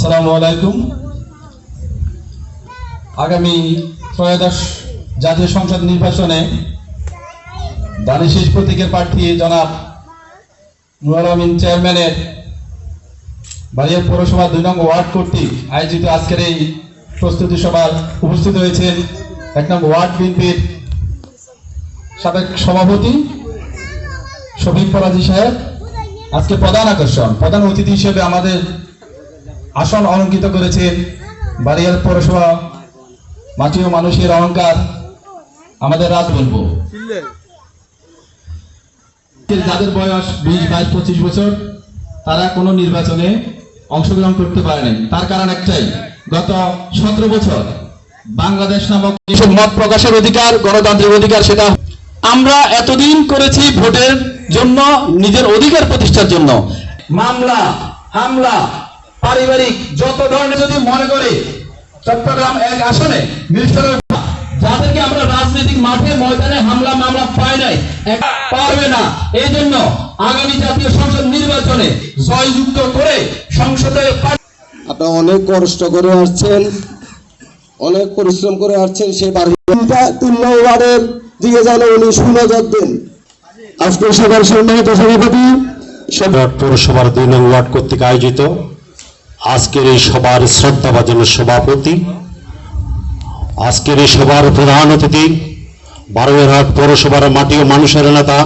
আসসালামু আলাইকুম। আগামী ত্রয়োদশ জাতীয় সংসদ নির্বাচনে দানিশ প্রতীকের প্রার্থী জনাব নুরুল আমিন চেয়ারম্যানের বাড়িয়া পৌরসভা 2 নং ওয়ার্ড কর্তৃক আয়োজিত আজকের এই প্রস্তুতি সভায় উপস্থিত হয়েছেন 1 নং ওয়ার্ড বিএনপির সাবেক সভাপতি শফিক ফরাজি সাহেব। আজকে প্রধান অতিথি হিসেবে আমাদের আসন অলঙ্কিত করেছেন বাড়িয়ার পৌরসভা মাটি ও মানুষের অহংকার আমাদের রাত বলবো, যাদের বয়স 20, 22, 25 বছর, তারা কোনো নির্বাচনে অংশগ্রহণ করতে পারে নাই। তার কারণ একটাই, গত 17 বছর বাংলাদেশ নামক মত প্রকাশের অধিকার, গণতান্ত্রিক অধিকার, সেটা আমরা এতদিন করেছি ভোটের জন্য, নিজের অধিকার প্রতিষ্ঠার জন্য। মামলা, হামলা, পারিবারিক যত ধরনের যদি মনে করে চট্টগ্রাম 1 আসনে যাদেরকে আমরা রাজনৈতিক মাঠে ময়দানে হামলা মামলা পাই নাই, পারবে না। এই জন্য আগামী জাতীয় সংসদ নির্বাচনে জয়যুক্ত করে সংসদে আপনারা অনেক কষ্ট করে আসছেন, অনেক পরিশ্রম করে আসছেন। সেই বাড়িটা 3 নং ওয়ার্ডের দিকে যেন উনি সুনজর দেন। আজকে সবার সম্মানিত সভাপতি পৌরসভার 2 নং ওয়ার্ড কর্তৃক আয়োজিত আজকের এই সভার শ্রদ্ধাভাজন সভাপতি, আজকের এই সভার প্রধান অতিথি বারোয়ারহাট পৌরসভার মাটি ও মানুষের নেতা,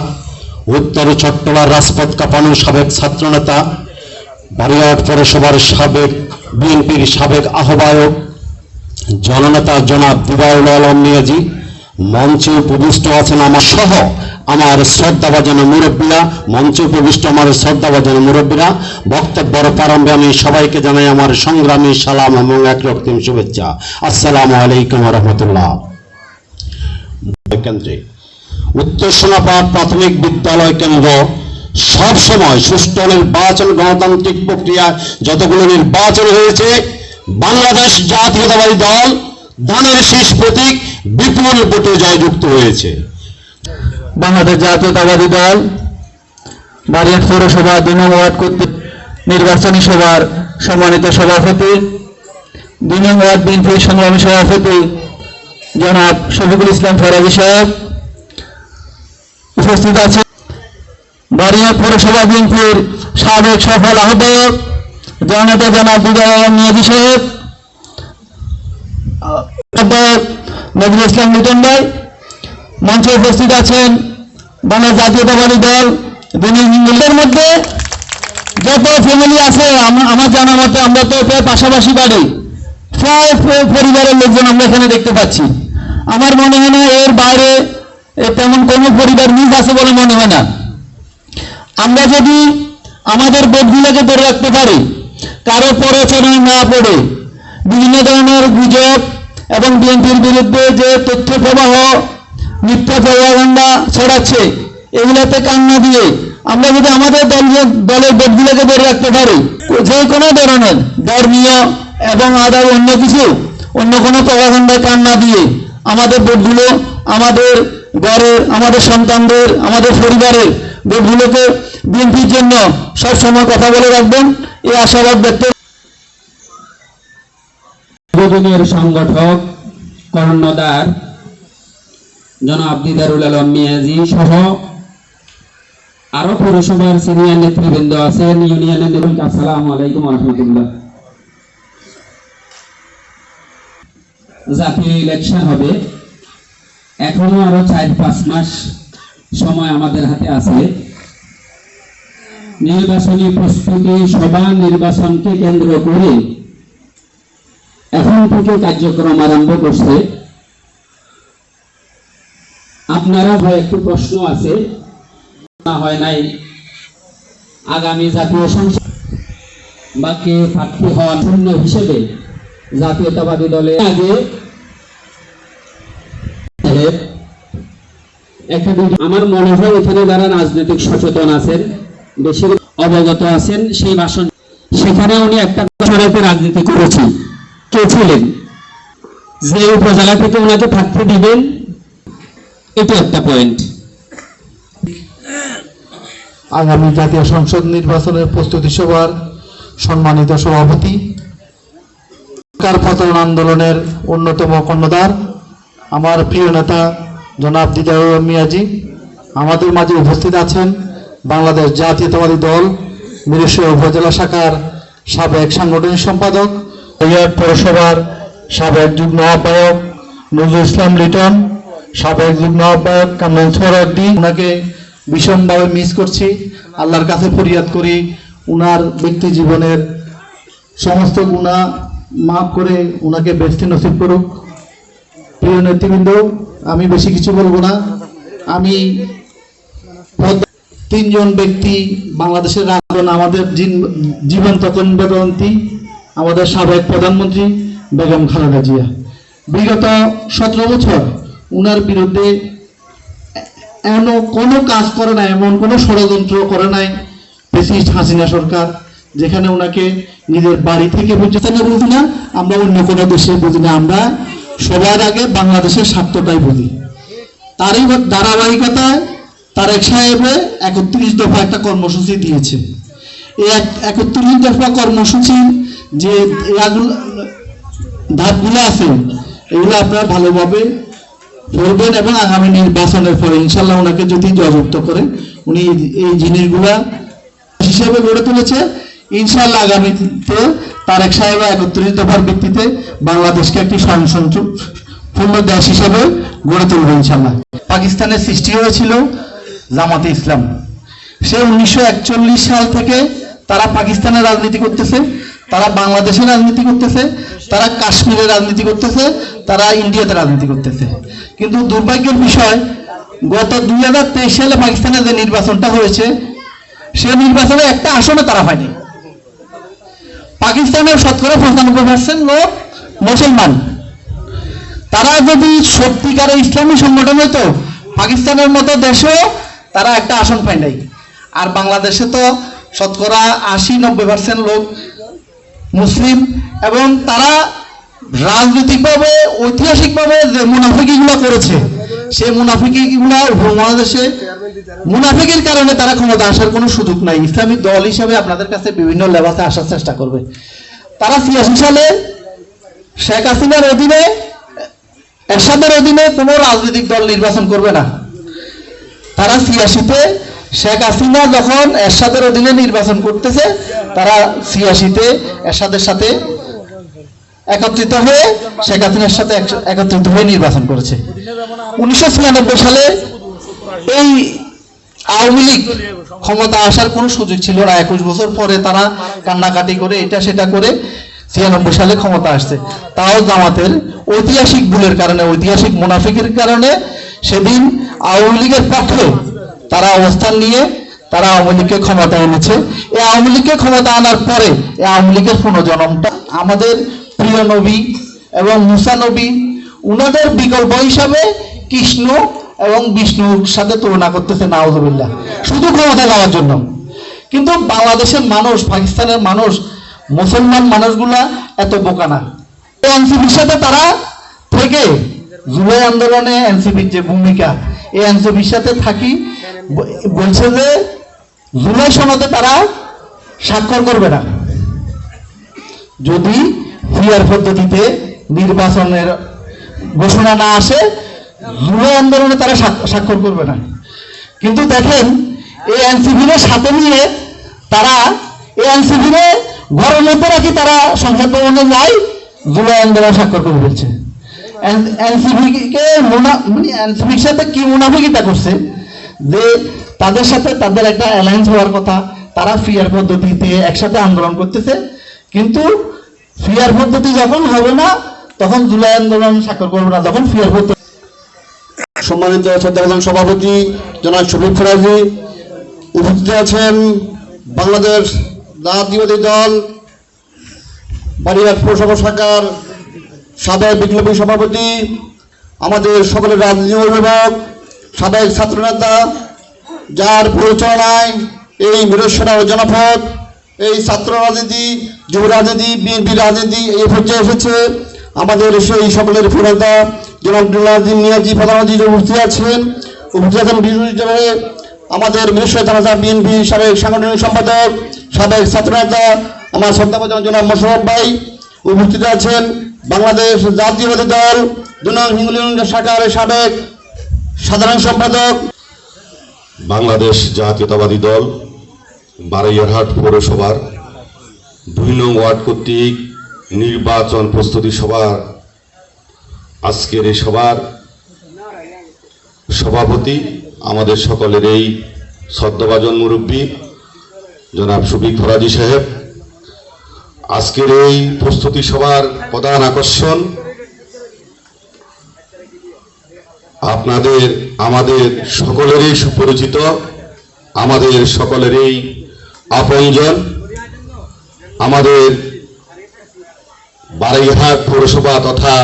উত্তর চট্টলার রাজপথ কাঁপানো সাবেক ছাত্র নেতা, বারোয়ারহাট পৌরসভার সাবেক বিএনপির সাবেক আহ্বায়ক জননেতা জনাব দিদারুল আলম মিয়াজি, মঞ্চে উপবিষ্ট আছেন আমার সহ আমার শ্রদ্ধাভাজন মুরব্বীরা, মঞ্চে উপবিষ্ট আমার শ্রদ্ধাভাজন মুরব্বীরা। বক্তব্যের প্রারম্ভে আমি সবাইকে জানাই আমার সংগ্রামী সালাম এবং একরকম শুভেচ্ছা। আসসালামু আলাইকুম ওয়া রাহমাতুল্লাহ। কেন্দ্রে উত্তর সোনাপাড়া প্রাথমিক বিদ্যালয় কেন্দ্র সব সময় সুষ্ঠু নির্বাচন, গণতান্ত্রিক প্রক্রিয়া যতগুলো নির্বাচন হয়েছে, বাংলাদেশ জাতীয়তাবাদী দল ধানের শীষ প্রতীক বিপুল ভোটে জয়যুক্ত হয়েছে। বাংলাদেশ জাতীয়তাবাদী দল বারোয়ারহাট পৌরসভা 2 নং ওয়ার্ড কর্তৃক নির্বাচনী সভার সম্মানিত সভাপতি, 2 নং ওয়ার্ড বিএনপির সংগ্রামী সভাপতি জনাব শফিকুল ইসলাম ফরাজি সাহেব উপস্থিত আছেন। বারোয়ারহাট পৌরসভা বিএনপির সাবেক সফল আহ্বায়ক জননেতা জনাব দিদারুল আলম মিয়াজি সাহেব, নজরুল ইসলাম লিটন ভাই। মঞ্চে উপস্থিত আছেন বাংলাদেশ জাতীয়তাবাদী দল দিনের মধ্যে যত ফ্যামিলি আছে, আমার জানা মতে আমরা তো প্রায় পাশাপাশি বাড়ি, প্রায় পরিবারের লোকজন আমরা এখানে দেখতে পাচ্ছি। আমার মনে হয় না এর বাইরে তেমন কোনো পরিবার মিস আছে বলে মনে হয় না। আমরা যদি আমাদের ভোটগুলোকে ধরে রাখতে পারি, কারো প্ররোচনায় না পড়ে বিভিন্ন ধরনের গুজব এবং বিএনপির বিরুদ্ধে যে তথ্য প্রবাহ, মিথ্যা প্রপাগান্ডা ছড়াচ্ছে, এগুলোতে কান না দিয়ে আমরা যদি আমাদের দলের ভোটগুলোকে ধরে রাখতে পারি, যে কোনো ধরনের ধর্মীয় এবং আদার অন্য কোনো প্রপাগান্ডায় কান না দিয়ে আমাদের ভোটগুলো আমাদের ঘরের, আমাদের সন্তানদের, আমাদের পরিবারের ভোটগুলোকে বিএনপির জন্য সবসময় কথা বলে রাখবেন, এই আশাবাদ ব্যক্ত। বহুদিনের সংগঠক কর্ণধার জনাব দিদারুল আলম মিয়াজি সহ আরো পৌরসভার সিনিয়র নেতৃবৃন্দ আছেন, ইউনিয়নের নেতৃবৃন্দ, আসসালামু আলাইকুম ওয়া রাহমাতুল্লাহ। জাতীয় ইলেকশন হবে, এখনো আরো 4-5 মাস সময় আমাদের হাতে আছে। নির্বাচনী প্রস্তুতি সভা, নির্বাচনকে কেন্দ্র করে এখন থেকে কার্যক্রম আরম্ভ করছে। আপনারা একটু প্রশ্ন আছে, না হয় নাই আগামী জাতীয় সংসদ বা কে প্রার্থী হওয়ার জন্য হিসেবে জাতীয়তাবাদী দলের আগে আমার মনে হয় এখানে যারা রাজনৈতিক সচেতন আছেন, বেশি অবগত আছেন, সেই ভাষণ সেখানে উনি একটা রাজনীতি করেছেন, কে ছিলেন, যে উপজেলা থেকে ওনাকে প্রার্থী দিবেন, এটা একটা পয়েন্ট। আগামী জাতীয় সংসদ নির্বাচনের প্রস্তুতি সভার সম্মানিত সভাপতি সরকার পতন আন্দোলনের অন্যতম কর্ণধার আমার প্রিয় নেতা জনাব দিদার মিয়াজি আমাদের মাঝে উপস্থিত আছেন। বাংলাদেশ জাতীয়তাবাদী দল মিরসরাই উপজেলা শাখার সাবেক সাংগঠনিক সম্পাদক, বারিয়াট পৌরসভার সাবেক যুগ্ম আহ্বায়ক নজরুল ইসলাম লিটন, সাবেক যুগ্ম আহ্বায়ক কামরান সোহরাওয়ার্দী। ওনাকে ভীষণভাবে মিস করছি। আল্লাহর কাছে ফরিয়াদ করি উনার ব্যক্তি জীবনের সমস্ত গুনাহ মাফ করে ওনাকে বেহেশত নসিব করুক। প্রিয় নেতৃবৃন্দ, আমি বেশি কিছু বলবো না। আমি তিনজন ব্যক্তি বাংলাদেশের রাজনীতি, আমাদের জীবন্ত কিংবদন্তি আমাদের সাবেক প্রধানমন্ত্রী বেগম খালেদা জিয়া। বিগত 17 বছর উনার বিরুদ্ধে এমন কোনো কাজ করে নাই, এমন কোনো ষড়যন্ত্র করে নাই ফ্যাসিস্ট হাসিনা সরকার, যেখানে ওনাকে নিজের বাড়ি থেকে বুঝতে বুঝি না, আমরা অন্য কোনো দেশে বুঝি না, আমরা সবার আগে বাংলাদেশের স্বার্থটাই বুঝি। তারই ধারাবাহিকতায় তারেক সাহেবে 31 দফা একটা কর্মসূচি দিয়েছে। এই 31 দফা কর্মসূচির যে ধাপগুলো আছে এগুলো আপনারা ভালোভাবে পড়বেন এবং আগামী নির্বাচনের পরে ইনশাল্লাহ ওনাকে যদি জয়যুক্ত করে উনি এই জিনিসগুলা হিসেবে গড়ে তুলেছে, ইনশাল্লাহ আগামীতে তারেক সাহেব 31 দফার ভিত্তিতে বাংলাদেশকে একটি স্বয়ংসম্পূর্ণ দেশ হিসেবে গড়ে তুলবে ইনশাল্লাহ। পাকিস্তানের সৃষ্টি হয়েছিল জামাতে ইসলাম। সে 1941 সাল থেকে তারা পাকিস্তানের রাজনীতি করতেছে, তারা বাংলাদেশের রাজনীতি করতেছে, তারা কাশ্মীরের রাজনীতি করতেছে, তারা ইন্ডিয়াতে রাজনীতি করতেছে। কিন্তু দুর্ভাগ্যের বিষয় গত 2023 সালে পাকিস্তানে যে নির্বাচনটা হয়েছে সে নির্বাচনে একটা আসনে তারা পায়নি। পাকিস্তানের 95% লোক মুসলমান। তারা যদি সত্যিকারের ইসলামী সংগঠন হতো পাকিস্তানের মতো দেশেও তারা একটা আসন পায় নাই। আর বাংলাদেশে তো 80-90% লোক মুসলিম, এবং তারা রাজনৈতিকভাবে ঐতিহাসিকভাবে যে মুনাফিকিগুলো করেছে সেই মুনাফিকিগুলো বাংলাদেশে মুনাফিকের কারণে তারা ক্ষমতা আসার কোনো সুযোগ নাই। ইসলামী দল হিসাবে আপনাদের কাছে বিভিন্ন লেবাসে আসার চেষ্টা করবে। তারা 86 সালে শেখ হাসিনার অধীনে এরশাদের অধীনে কোনো রাজনৈতিক দল নির্বাচন করবে না। তারা 86-তে শেখ হাসিনা যখন এরশাদের অধীনে নির্বাচন করতেছে তারা 86-তে এরশাদের সাথে একত্রিত হয়ে শেখ হাসিনার সাথে একত্রিত হয়ে নির্বাচন করেছে। 1996 সালে এই আওয়ামী লীগ ক্ষমতা আসার কোনো সুযোগ ছিল না। 21 বছর পরে তারা কান্নাকাটি করে এটা সেটা করে 96 সালে ক্ষমতা আসছে। তাও জামাতের ঐতিহাসিক ভুলের কারণে, ঐতিহাসিক মুনাফিকের কারণে সেদিন আওয়ামী লীগের পক্ষে তারা অবস্থান নিয়ে তারা আওয়ামী লীগকে ক্ষমতা এনেছে। এই আওয়ামী লীগকে ক্ষমতা আনার পরে এই আওয়ামী লীগের পুনর্জন্মটা আমাদের প্রিয় নবী এবং মুসা নবী উনাদের বিকল্প হিসাবে কৃষ্ণ এবং বিষ্ণুর সাথে তুলনা করতেছে নাউজুবিল্লাহ, শুধু ক্ষমতা যাওয়ার জন্য। কিন্তু বাংলাদেশের মানুষ, পাকিস্তানের মানুষ, মুসলমান মানুষগুলা এত বোকা না। এনসিপির সাথে তারা থেকে জুলাই আন্দোলনে এনসিপির যে ভূমিকা, এই এনসিপির সাথে থাকি বলছে যে জুলাই সনদে তারা স্বাক্ষর করবে না যদি ফিয়ার পদ্ধতিতে নির্বাচনের ঘোষণা না আসে। জুলাই আন্দোলনে তারা স্বাক্ষর করবে না। কিন্তু দেখেন এই এনসিপির সাথে নিয়ে তারা এই এনসিপির ঘরের মধ্যে রাখি তারা সংসদ ভবনে যায়, জুলাই আন্দোলন স্বাক্ষর করে ফেলছে। এনসিপির সাথে কি মুনাফিকিতা করছে যে তাদের সাথে তাদের একটা অ্যালায়েন্স হওয়ার কথা, তারা ফিয়ার পদ্ধতিতে একসাথে আন্দোলন করতেছে, কিন্তু ফিয়ার পদ্ধতি যখন হবে না তখন জুলাই আন্দোলন স্বাক্ষর করবে না, যখন ফিয়ার পদ্ধতি। সম্মানিত শ্রদ্ধাভাজন সভাপতি জনাব শফিক ফরাজি, উপস্থিত আছেন বাংলাদেশ জাতীয়তাবাদী দল বারিয়াট পৌরসভা শাখার সাবেক বিপ্লবী সভাপতি, আমাদের সকলের রাজনীতি অভিভাবক, সাবেক ছাত্রনেতা, যার পরিচালনায় এই মিরসরাই জনপদ, এই ছাত্র রাজনীতি, যুব রাজনীতি, বিএনপি রাজনীতি এই পর্যায়ে এসেছে। আমাদের সেই সকলের নেতা জনাব মিয়াজি প্রধান অতিথি উপস্থিত আছেন। বিশেষ হিসেবে আমাদের মিরসরাই থানা বিএনপি সাবেক সাংগঠনিক সম্পাদক, সাবেক ছাত্রনেতা আমার শ্রদ্ধাভাজন জনাব মোশাররফ ভাই, উপস্থিত আছেন বাংলাদেশ জাতীয়তাবাদী দল 2 নং হিঙ্গুলী শাখার সাবেক সাধারণ সম্পাদক, বাংলাদেশ জাতীয়তাবাদী দল বারাইয়ারহাট পৌরসভার 2 নং ওয়ার্ড কর্তৃক নির্বাচন প্রস্তুতি সভার আজকের এই সভার সভাপতি আমাদের সকলের এই শ্রদ্ধাভাজন মুরব্বী জনাব শফিক ফরাজি সাহেব। আজকের এই প্রস্তুতি সভার প্রধান আকর্ষণ আপনাদের আমাদের সকলেরই সুপরিচিত, আমাদের সকলেরই আপনজন, আমাদের বারাইয়ারহাট পৌরসভা তথা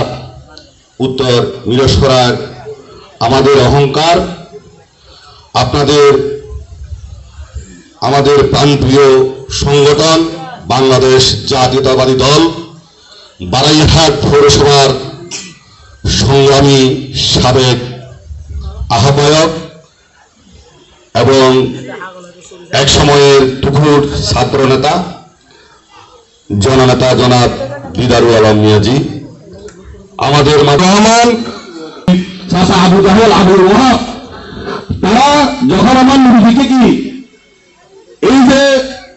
উত্তর মিরসরার আমাদের অহংকার, আপনাদের আমাদের প্রাণপ্রিয় সংগঠন বাংলাদেশ জাতীয়তাবাদী দল বারাইয়ারহাট পৌরসভার সংগ্রামী সাবেক আহ্বায়ক এবং এক সময়ের টুকুর ছাত্র নেতা জননেতা জনাব দিদারুল আলম মিয়াজি, আমাদের রহমান চাচা আবু জাহেল আবুল ওয়াহাব, তারা যখন আমার নবীকে কি এই যে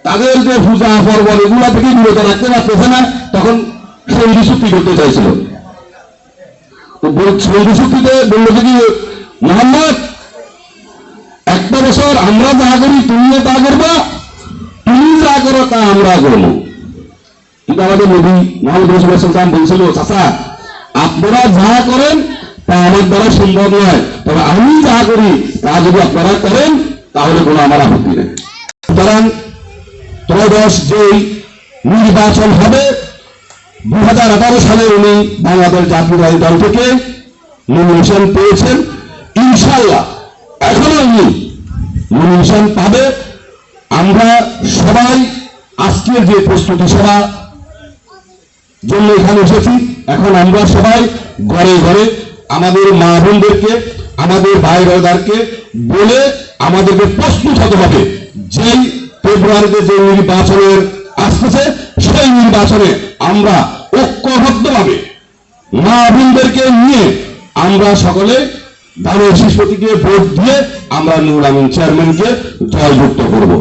তাদের যে পূজা পর্বণ এগুলা থেকে বিরত রাখতে পারতেছে না, তখন সন্ধি চুক্তি করতে চাইছিল। সন্ধি চুক্তিতে বলল যে কি মোহাম্মদ, একটা বছর আমরা যা করি তুমিও তা করবা, তুমি যা করো তা আমরা করবো। কিন্তু আমাদের নবী মোহাম্মদ রাসূলুল্লাহ বলছিল, চাচা আপনারা যা করেন তা আমার দ্বারা সম্ভব নয়, তবে আমি যা করি তা যদি আপনারা করেন তাহলে কোনো আমার আপত্তি নেই। সুতরাং ত্রয়োদশ যেই নির্বাচন হবে 2018 সালে উনি বাংলাদেশ জাতীয়তাবাদী দল থেকে নমিনেশন পেয়েছেন। ইনশাআল্লাহ এখনো উনি নমিনেশন পাবে। আমরা সবাই আজকের যে প্রস্তুতি সভা জন্য এখানে এসেছি, এখন আমরা সবাই ঘরে ঘরে আমাদের মা বোনদেরকে আমাদের ভাই ব্রাদারকে বলে আমাদেরকে প্রস্তুত হতে হবে। যেই ফেব্রুয়ারিতে যে নির্বাচনের আসতেছে সেই নির্বাচনে আমরা ঐক্যবদ্ধভাবে মা বোনদেরকে নিয়ে আমরা সকলে ধানের শীষ প্রতীকে ভোট দিয়ে আমরা নুরুল আমিন চেয়ারম্যানকে জয়যুক্ত করব।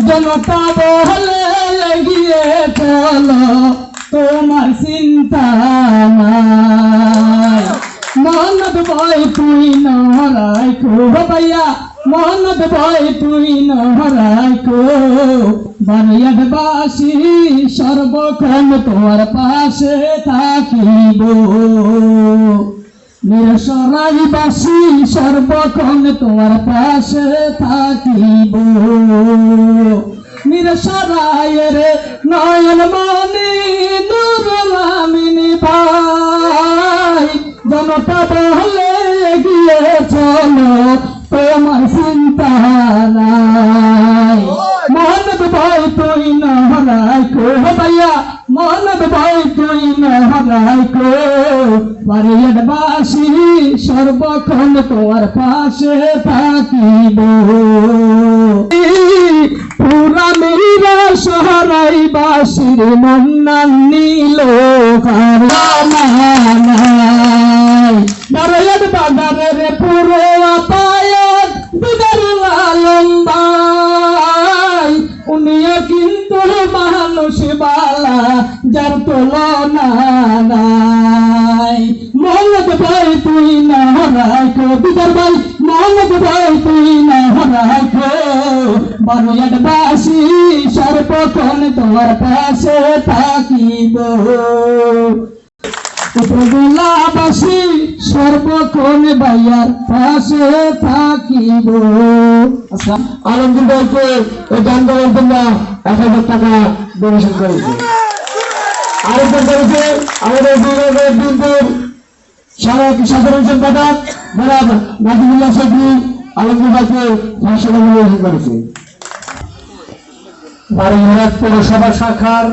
জনতা বলে এগিয়ে চলো, তোমার চিন্তা নাই। মনত ভয় তুই নহরাই কো ভাইয়া, মনত ভয় তুই নহরাই কো। বারাইয়ারহাটবাসী সর্বক্ষণ তোমার পাশে থাকিব, মিরসরাইবাসী সর্বক্ষণ তোমার পাশে থাকিব। মিরসরাইয়ের নয়ন মনি নুরুল আমিন ভাই, জনতা বলে এগিয়ে চলো, তোমার চিন্তা নাই। মনত ভয় তুই নহরাই কো ভাইয়া, মনত ভয় তুই নহরাই কো। বারাইয়ারহাটবাসী সর্বক্ষণ তোমার পাশে থাকিব। পুরা মেরা শহরাইবাসীর মন্নান নীল নাই। বারাইয়ার বাজারের পুরো আপায়ত দিদারুল আলম ভাই, উনিও কিন্তু মানুষ বালা যার তুলনা নাই। মনত ভয় তুই নহরাই কো দিদার ভাই, মনত ভয় তুই নহরাই কো। বারাইয়ারহাটবাসী সর্বক্ষণ তোমার পাশে থাকিব। উপজেলাবাসী সর্বক্ষণ ভাইয়ার পাশে থাকিব। আলমগীর ভাইকে এই গান গাওয়ার জন্য 1000 টাকা ডোনেশন করেছে। আরেকটা করেছে আমাদের বিএনপির সাধারণ সম্পাদক জনাব নাজিবুল্লাহ চৌধুরী, আলমগীর ভাইকে 500 টাকা ডোনেশন করেছে। বারাইয়ারহাট পৌরসভা শাখার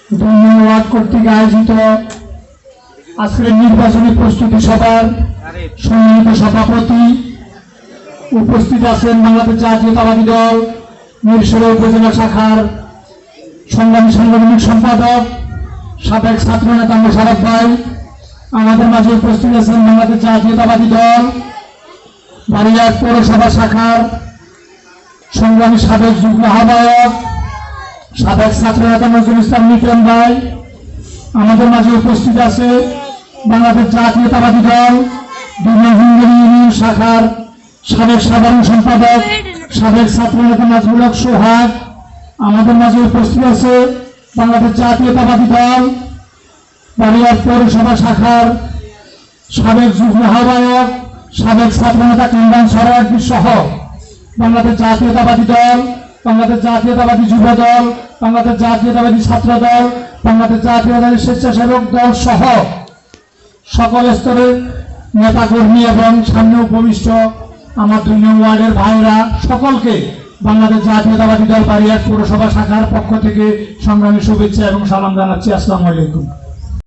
2 নং ওয়ার্ড কর্তৃক আয়োজিত আজকের নির্বাচনী প্রস্তুতি সভার সম্মানিত সভাপতি, উপস্থিত আছেন বাংলাদেশ জাতীয়তাবাদী দল মিরসরাই উপজেলা শাখার সংগ্রামী সাংগঠনিক সম্পাদক সাবেক ছাত্র নেতা মোশাররফ ভাই, আমাদের মাঝে উপস্থিত আছেন বাংলাদেশ জাতীয়তাবাদী দল বারিয়ার পৌরসভা শাখার সংগ্রামী সাবেক যুগ্ম আহ্বায়ক সাবেক ছাত্র নেতা নজরুল ইসলাম লিটন ভাই, আমাদের মাঝে উপস্থিত আছে বাংলাদেশ জাতীয়তাবাদী দল দুর্গাহিন্দুরি ইউনিয়ন শাখার সাবেক সাধারণ সম্পাদক সাবেক ছাত্র নেতা নাজমুল হক সোহাগ, আমাদের মাঝে উপস্থিত আছে বাংলাদেশ জাতীয়তাবাদী দল বারিয়ার পৌরসভা শাখার সাবেক যুগ্ম আহ্বায়ক সাবেক ছাত্র নেতা কামরান সরওয়ার্দী সহ বাংলাদেশ জাতীয়তাবাদী দল, বাংলাদেশ জাতীয়তাবাদী যুব দল, বাংলাদেশ জাতীয়তাবাদী ছাত্র দল, বাংলাদেশ জাতীয়তাবাদী স্বেচ্ছাসেবক দল সহ সকল স্তরের নেতাকর্মী এবং সামনে উপবিষ্ট আমার 2 নং ওয়ার্ডের ভাইরা সকলকে বাংলাদেশ জাতীয়তাবাদী দল বারিয়ার পৌরসভা শাখার পক্ষ থেকে সংগ্রামী শুভেচ্ছা এবং সালাম জানাচ্ছি। আসসালামু আলাইকুম।